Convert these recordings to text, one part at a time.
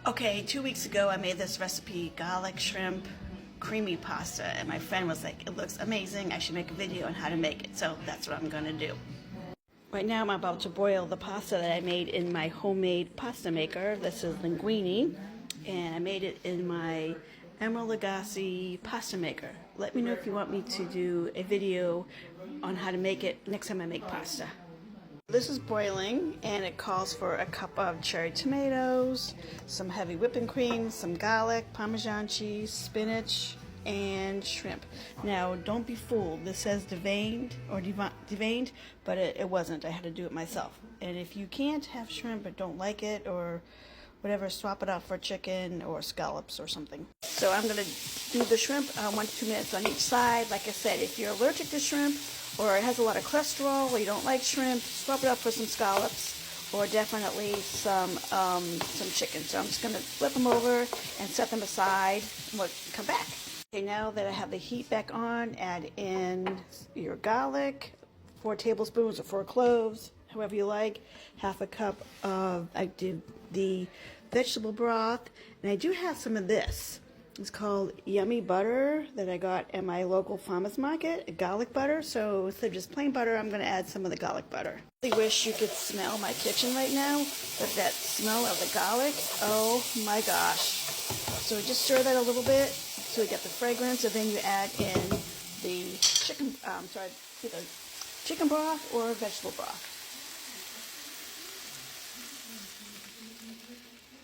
Okay, 2 weeks ago I made this recipe, garlic shrimp creamy pasta, and my friend was like, it looks amazing, I should make a video on how to make it, so that's what I'm gonna do. Right now I'm about to boil the pasta that I made in my homemade pasta maker. This is linguine, and I made it in my Emeril Lagasse pasta maker. Let me know if you want me to do a video on how to make it next time I make pasta. This is boiling, and it calls for a cup of cherry tomatoes, some heavy whipping cream, some garlic, Parmesan cheese, spinach, and shrimp. Now, don't be fooled. This says deveined or deveined, but it wasn't. I had to do it myself. And if you can't have shrimp but don't like it or whatever, swap it out for chicken or scallops or something. So I'm going to do the shrimp 1 to 2 minutes on each side. Like I said, if you're allergic to shrimp or it has a lot of cholesterol or you don't like shrimp, swap it out for some scallops or definitely some chicken. So I'm just going to flip them over and set them aside and we'll come back. Okay, now that I have the heat back on, add in your garlic, 4 tablespoons or 4 cloves, however you like, half a cup of, I did the vegetable broth, and I do have some of this. It's called Yummy Butter that I got at my local farmer's market, garlic butter. So instead of just plain butter, I'm going to add some of the garlic butter. I really wish you could smell my kitchen right now, but that smell of the garlic, oh my gosh. So just stir that a little bit so you get the fragrance, and then you add in the chicken, either chicken broth or vegetable broth.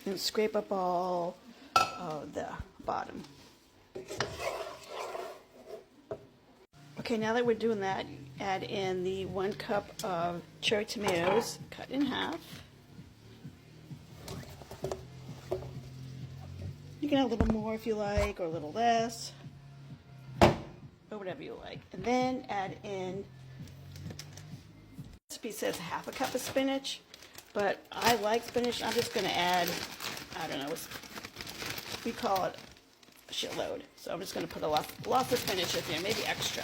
And scrape up all of the bottom. Okay, now that we're doing that, add in the 1 cup of cherry tomatoes cut in half. You can add a little more if you like, or a little less, or whatever you like. And then add in, the recipe says half a cup of spinach, but I like spinach. I'm just going to add, I don't know, we call it a shitload. So I'm just going to put lots of spinach in there, maybe extra.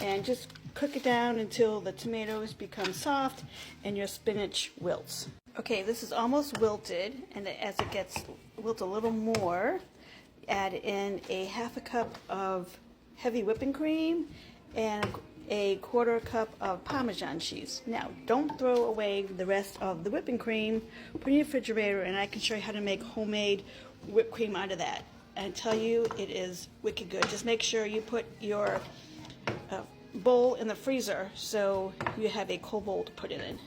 And just cook it down until the tomatoes become soft and your spinach wilts. Okay, this is almost wilted, and as it gets wilt a little more, add in a half a cup of heavy whipping cream and a 1/4 cup of Parmesan cheese. Now, don't throw away the rest of the whipping cream. Put it in your refrigerator, and I can show you how to make homemade whipped cream out of that. I tell you, it is wicked good. Just make sure you put your bowl in the freezer so you have a cold bowl to put it in.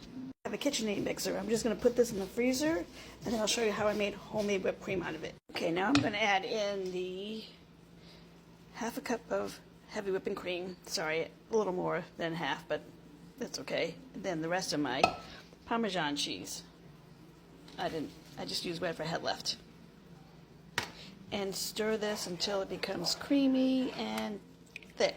I have a KitchenAid mixer. I'm just going to put this in the freezer, and then I'll show you how I made homemade whipped cream out of it. Okay, now I'm going to add in the half a cup of heavy whipping cream. Sorry, a little more than half, but that's okay. And then the rest of my Parmesan cheese. I just used whatever I had left. And stir this until it becomes creamy and thick.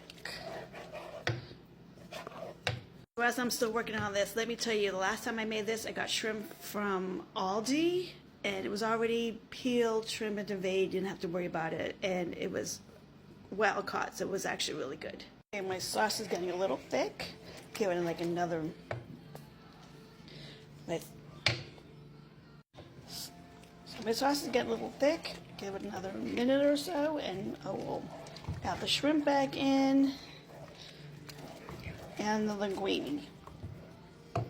As I'm still working on this, let me tell you, the last time I made this, I got shrimp from Aldi, and it was already peeled shrimp and deveined. Didn't have to worry about it, and it was well caught, so it was actually really good. Okay, my sauce is getting a little thick. Give it like another, so my sauce is getting a little thick. Give it another minute or so, and I will add the shrimp back in and the linguine. I'm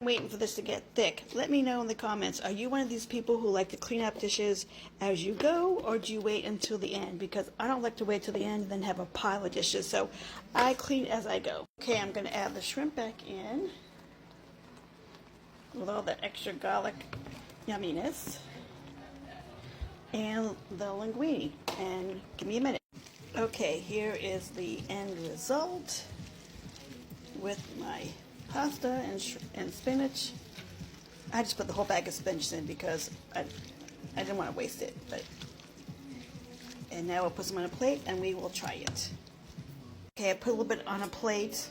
waiting for this to get thick. Let me know in the comments, are you one of these people who like to clean up dishes as you go, or do you wait until the end? Because I don't like to wait till the end and then have a pile of dishes, so I clean as I go. Okay, I'm going to add the shrimp back in with all that extra garlic yumminess and the linguine, and give me a minute. Okay, here is the end result with my pasta and spinach. I just put the whole bag of spinach in because I didn't want to waste it. And now we'll put some on a plate and we will try it. Okay, I put a little bit on a plate,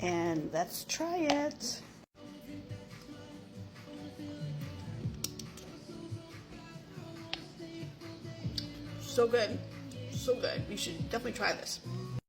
and let's try it. So good, so good. You should definitely try this.